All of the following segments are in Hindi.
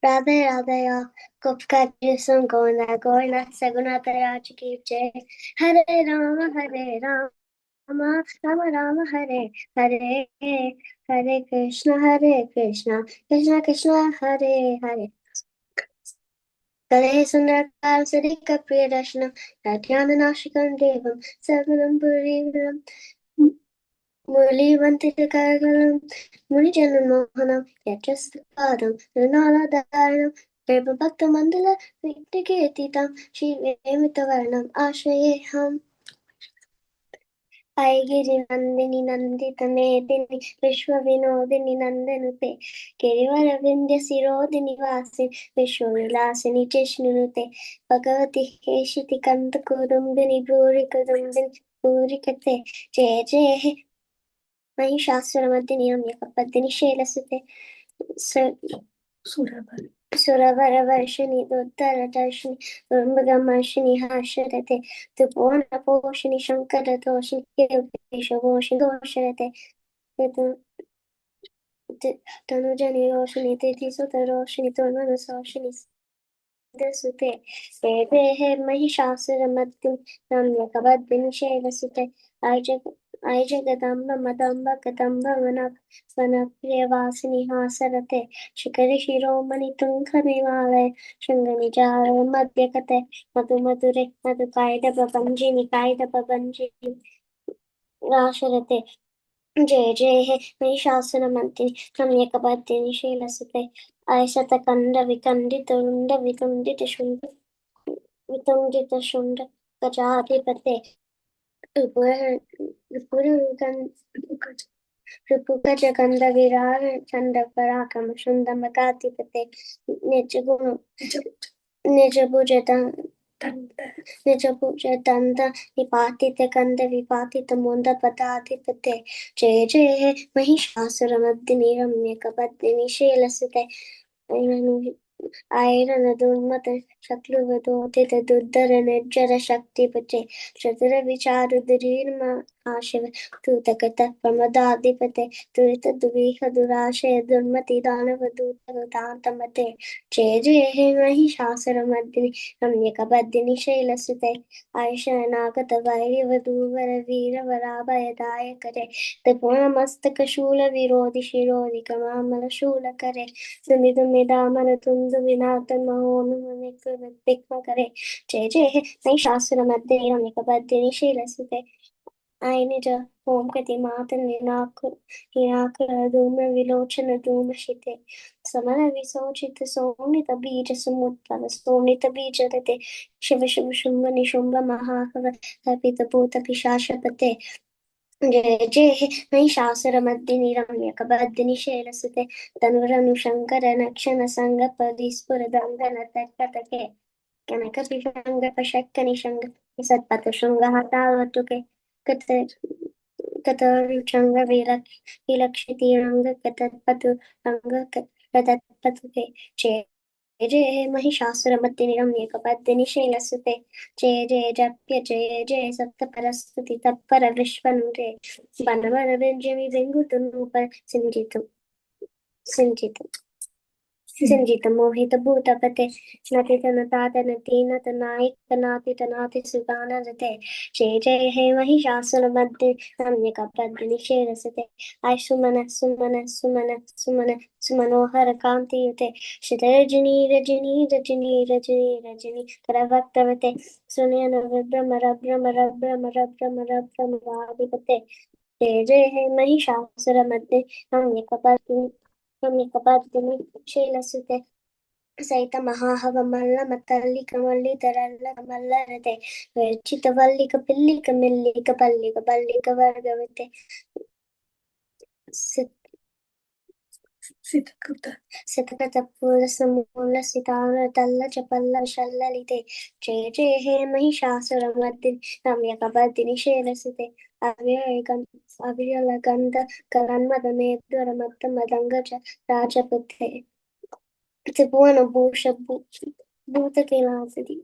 Radhe Radheya, Gopka Jisam Govinda Govinda Sagunataya Chikipche, Hare Rama, Rama Rama Hare Hare, Hare Krishna, Krishna Krishna, Hare Hare. Kale Sundarakar Sarika Priyadarshana, Tadyananashikam Devam, Sagunam Purivam, Murlivantikagalam, Munijanam Mohanam, Yatraspadam, Nunaladaranam, Prabhakta Mandala, Viktigetitam, Shive Mitavarnam, Ashayeham. ऐगिरि नन्दिनि नन्दित मेदिनि विश्वविनोदिनि नन्दनुते गिरिवरविन्द्य शिरोदिनि वासिनि विश्वविलासिनि जिष्णुनुते भगवति हेशिति कन्द कुदुम्बिनि भूरि कुदुम्बिनि भूरि कते जय जय हे महिषासुरमर्दिनि रम्यकपर्दिनि शैलसुते सुरवरवर्षिणि दुर्धरदर्शिनि दुर्मृगमर्षिणि हर्षरते त्रिभुवनपोषिणि शङ्करदोषिणि केशवोषिणि दोषरते तनुजनिरोषिणि तिथिसुतरोषिणि दुर्मनसोषिणि सुते देवे महिषासुरमर्दिनि रम्यकपर्दिनि शैलसुते ऐ जगदम्ब मदम्ब कदम्ब वनप्रियवासिनि हासरते शिखरि शिरोमणि तुङ्गनिवालय शृङ्गनिजालय मध्यकते मधुमधुरे मधुकायदभञ्जिनि कायदभञ्जिनि राशरते जय जय हे महिषासुरमर्दिनि रम्यकपर्दिनि शैलसुते ऐशतकण्ड विखण्डितुण्ड वितुण्डितशुण्ड गजाधिपते रिपुगजगन्ध विराग चंड पराक्रम शुंड मदाधिपते निज भुज दंड निपातित कंद विपातित मुंड पदाधिपते जय जय हे महिषासुरमर्दिनि रम्यकपर्दिनि शैलसुते ऐरन दुर्मत शक्लुवदोदित दुर्धर निर्जर शक्तिपते चतुर विचार दुरीर्म आशिव तूतकत प्रमदाधिपते तुरित दुवीह दुराशय दुर्मति दानव दूत दांतमते जय जय हे महिषासुरमर्दिनि रम्यकपर्दिनि शैलसुते ऐशनागत वैरिवधूवर वीर वराभयदाय करे त्रिपुरमस्तक शूल विरोधि शिरोधि कमामल शूल करे सुमिदुमिदामन तुंदु विनातन महोनुमिक्म करे जय जय हे महिषासुरमर्दिनि रम्यकपर्दिनि शैलसुते I निज ओम कति मात निराकुर धूम विलोचन धूम शिते समर विसोचित सोनित बीज समुत्पल सोनित बीज रते शिव शुभ शुंभ निशुंभ महाकव कपित भूत पिशाचपते जय जय हे महिषासुरमर्दिनि रम्यकपर्दिनि शैलसुते तनुरनु शंकर नक्षन संग परिस्फुर दंडन तर्कतके कनक पिशंग पशक्क निशंग सत्पथ शृंग हतावतुके कतरुचंग विलक्षितिरंग कतत्पतु अंग कतत्पतुके जय जय हे महिषासुरमर्दिनि रम्यकपर्दिनि शैलसुते जय जय जप्य जय जय सप्तपरस्तुति तत्पर विश्वनुते बनवर विंजमि विंगुतुनुपर सिंचितु सिंजित मोहित भूतपते नतित नतात नतीनत नायक नातित नाति सुगानरते जय जय हे महिषासुरमर्दिनि रम्यकपर्दिनि शैलसुते आय सुमन सुमन सुमन सुमन सुमनोहर कांतियुते शितरजनी रजनी रजनी रजनी रजनी करवक्तवते सुनयन भ्रमर भ्रमर भ्रमर भ्रमर भ्रमराधिपते जय जय हे महिषासुरमर्दिनि रम्यकपर्दिनि रम्यकपर्दिनि शैलसुते सहित महाहवमल्ल मतल्लिक मल्लितरल्ल मल्लरते वर्चित वल्लिक पिल्लिक मिल्लिक पल्लिक बल्लिक वर्गवते सितकृत पूर्ण समूल सितार तल्ल चपल्ल शल्ललिते जय जय हे महिषासुरमर्दिनि रम्यकपर्दिनि शैलसुते अविरलगन्ध कलन्मदमेद्वर मत्त मदङ्ग च राजपुत्रे त्रिभुवन भूष भूतकिलासति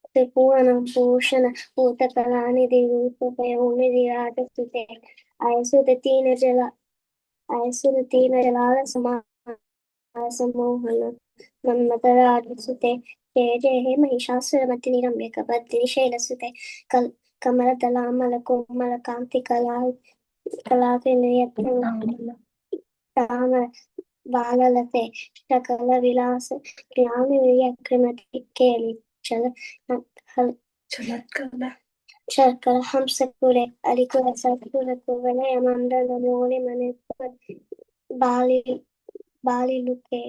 त्रिभुवन भूषण भूतकलानिधि रूपपयोनिधि राजस्तुते आयसुत तीन जला ऐसुरतीन जलाल समासमोहन मन्मथराजसुते जय जय हे महिषासुरमर्दिनि रम्यकपर्दिनि शैलसुते कल कमलदलामलकोमलकान्ति कलाकेलियतामर बाललते शकलविलास ज्ञानविक्रिमति केलि चल शर्करा हंसकुले अलिकुल सत्कुल कुवलय मंडल मोनि मने बाली बालिलुके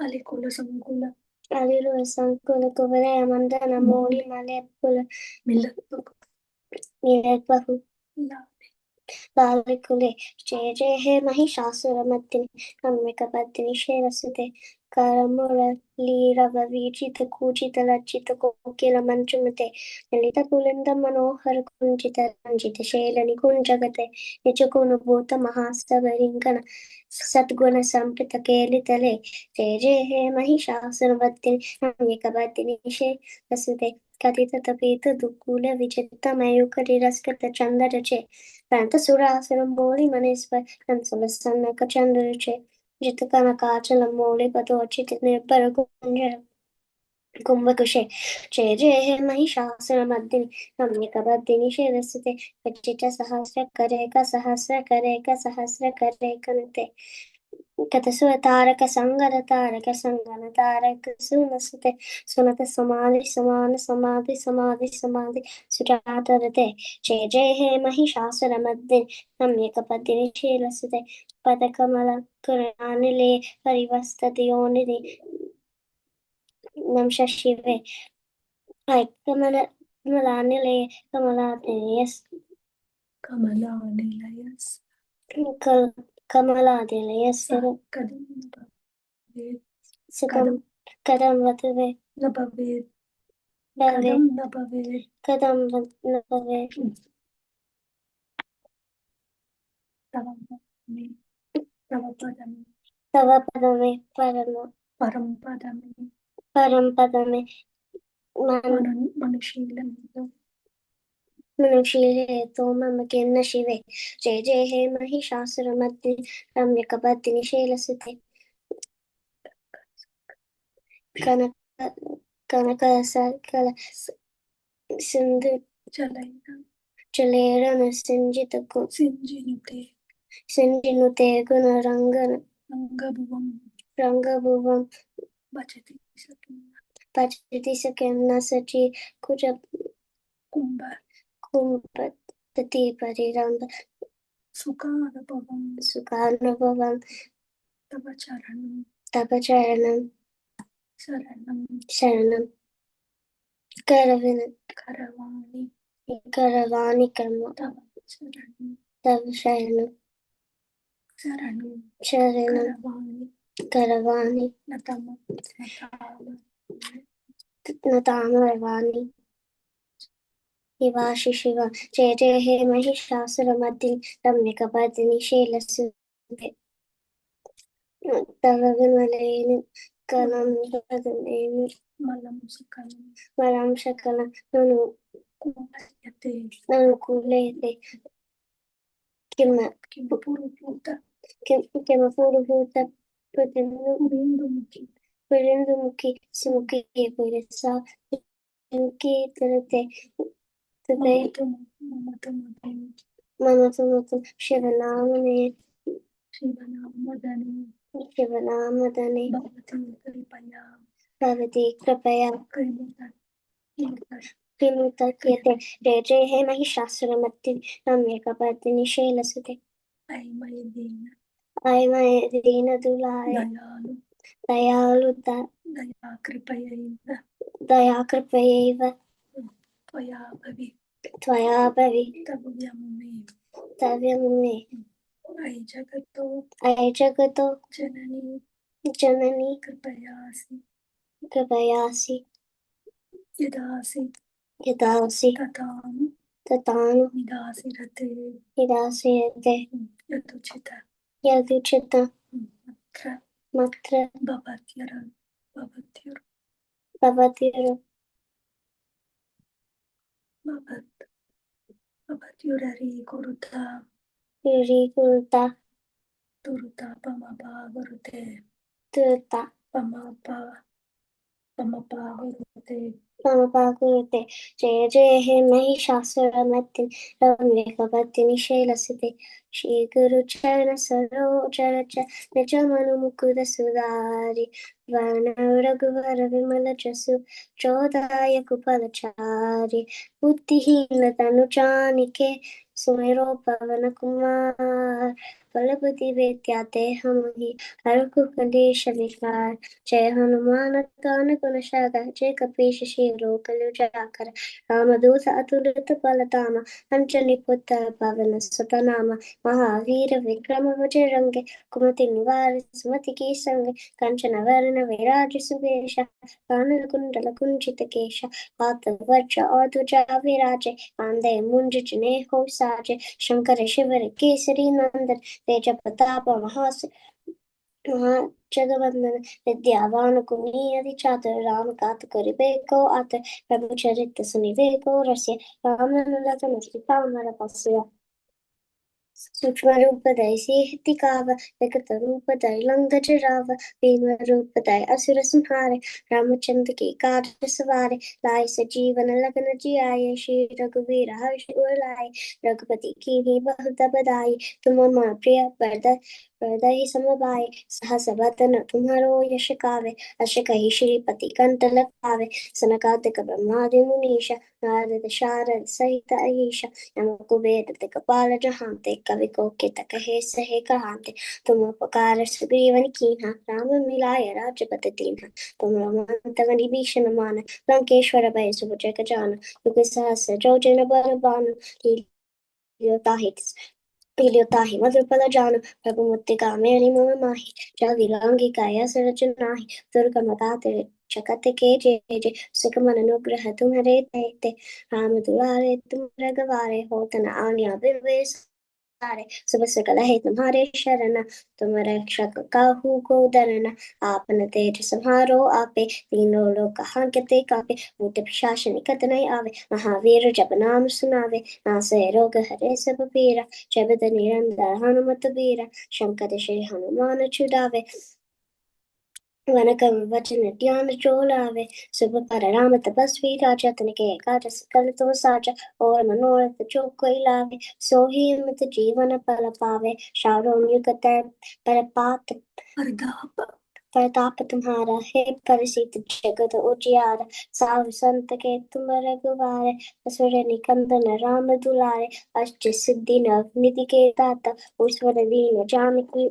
अलिकुल संकुल कुवलय मंडल मोनि मने कुल मिलत बहु बालिकुले जय जय हे महिषासुरमर्दिनि रम्यकपर्दिनि शैलसुते करमुरलीरववीचित कूचित लज्जित कोकिल मंजुमते ललित पुलिंद मनोहर कुंजित रंजित शैल निकुंजगते निजगुण भूत महास्तवरिंगण सद्गुण संप्रीत केलितले जय जय हे महिषासुरमर्दिनि रम्यकपर्दिनि शैलसुते कथित तपित दुकूल विचित्र मयूखरिरस्कृत चंद्रचे Surasana Moli Manispa and Sulasana Kachanduche, Jitakana Kachala Moli Patochi Nirparagunja Kumbhakushe, Jay Mahishasana Madini, Namikabadini Sheresite, Vachita Sahasra Kareka Sahasra Karekanate. Katasura Sangana Taraka Sunasate Sunata Samadhi Sujata Jay Jay He Mahishasura Madin Namyakapadini Shilasate Padakamala Kuranile Parivasta Dionidi Namsha Shive like Kamalanile Kamala Kamala Kadam Kadam Vatave Kadam Vatave Tavapadame Parampadame Manushile Toma Makinna Shive Jay Jay He Mahishasuramadini Ramyakabadini Shelasute Kanaka Sakala Sindhu Chalera Sinjita Sinjinute Guna Rangabhuvam Pachati Sakana Sachi Kuja Kumpati Pariramba Sukhanabhavam Tapacharanam Sharanam Karavani Karma Tava Sharanam Karavani Natamaravani Hivashi Shiva Jay Jay He Mahishasuramadini Ramyakabadini Shelasute Tava Vimaleni Kalam Radhaneni Malam Shakalam Nanukulete Kimapurubhuta Purindumuki Simuki Purisa Simuki Tirate Mamatumatum Shivanamane Shivanamadane Bhavati Kripaya Kimutakete Jay Jay He Mahishasuramadini Ramyakabadini Shelasute Aymayadina Dulai Dayaluta Dayakripayeva Tvaya Bhavi Tavyamune Ayajagato Janani Kripayasi Yadasi Tatanu Hidasiyate Yaduchita Matra Bhavatiru Yuri Kurta तुरुता पमपा गुरुते तुता पमपा पमपा गुरुते मम पाकुरुते जय जय हे महिषासुरमर्दिनि रम्यकपर्दिनि शैलसुते श्रीगुरुचरण सरोज रज निज मनु मुकुर सुधारि वर्ण रघुवर विमल जसु चोदायक फलचारि बुद्धिहीन तनु जानिके सुमिरो पवन कुमार बल बुद्धि विद्या देह मोहि हरहु कलेश विकार जय हनुमान ज्ञान गुण सागर जय कपीश शिरो कलु जाकर रामदूत अतुलित बल धामा अंजनी पुत्र पवन सुत नामा महावीर विक्रम बजरंगे कुमति निवार सुमति के संग कंचन वरण विराज सुबेश कानन कुंडल कुंजित केश हाथ वज्र और ध्वजा विराजे कांधे मुंज जनेऊ साजे शंकर शिवर केसरी नंदन तेज प्रताप जगवंदन विद्यावान गुणी चातुर राम कात करिबेको आतुर प्रभु चरित सुनिबेको रसिय राम लखन सीता मन सूक्ष्म रूप धरि सिद्धि काव विकट रूप धरि लंक जराव भीम रूप धरि असुर संहारे रामचंद्र के काज सवारे लाए सजीवन लखन जियाए श्री रघुवीर हर्ष उर लाए रघुपति की भी बहुत बधाई तुम मम प्रिय बरदहि समभाई सहस बदन तुम्हारो यश गावे अश कहि श्रीपति कंठ लगावे सनकादिक ब्रह्मादि मुनीश नारद शारद सहित अहीश नमो कुबेर दिगपाल जहांते कवि कोकिल कहे सहे कहांते तुम उपकार सुग्रीवन कीन्हा राम मिलाय राज्यपति दीन्हा तुम रमण तवनि भीषण मान लंकेश्वर भय सुभजग जान युग सहस्र जो जन बल बान पीलियोताहि मधुरफल जानु प्रभु मुत्तिका मेरि मोह माहि जल्दी लांगी काया सरच नाही दुर्गम दाते जगत के जय जय सुखमन अनुग्रह तुम्हारे तेते राम दुलारे तुम रगवारे होतन आज्ञा बिरवेश तारे सुबह सकल है तुम्हारे शरण तुम रक्षक काहू को डरना आपन तेज संहारो आपे तीनों लोग हांकते कापे भूत पिशाच निकट नहीं आवे महावीर जब नाम सुनावे नासे रोग हरे सब पीरा जब निरंतर हनुमत बीरा शंकर श्री हनुमान छुड़ावे वनकम वचन ध्यान जो लावे सुबह पर राम तपस्वी राजा तनिके काज सकल तो साजा और मनोरथ जो कोई लावे सोही अमित जीवन पल पावे शारो युगत पर पात परदाप प्रताप तुम्हारा है परिसित जगत उजियार साधु संत के तुम रघुवारे असुर निकंदन राम दुलारे अष्ट सिद्धि नव निधि के दाता ईश्वर दीन जानकी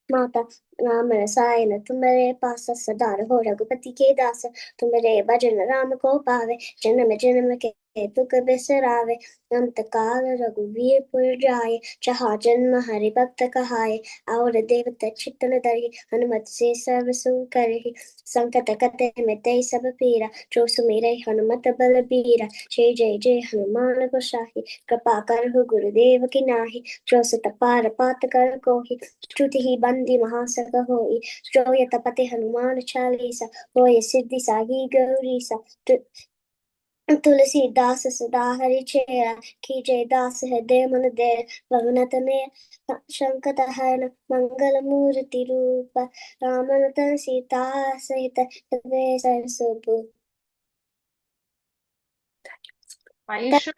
माता राम रसायन तुम्हारे पास सदा रहो रघुपति के दास तुम्हारे भजन राम को पावे जन्म जन्म के दुख बिसरावे अंत काल रघुवीर पुर जाए जहाँ जन्म हरि भक्त कहाए और देवता चित्तन धरि हनुमत से सर्व सुख करहि संकट कटे मिटै सब पीरा जो सुमिरै हनुमत बल बीरा जय जय जय हनुमान गोसाई कृपा करहु गुरुदेव की नाही जो सत पार पात कर कोहि श्रुति ही बंदी महासग होई जो यत पते हनुमान चालीसा होय सिद्धि साही गौरीसा तुलसीदास सदा हरि चेरा कीजय दास हृदय मन दे भवनत ने शंकत हरण मंगल मूर्ति रूप रामनतन सीता सहित हृदय सरसुप आयुष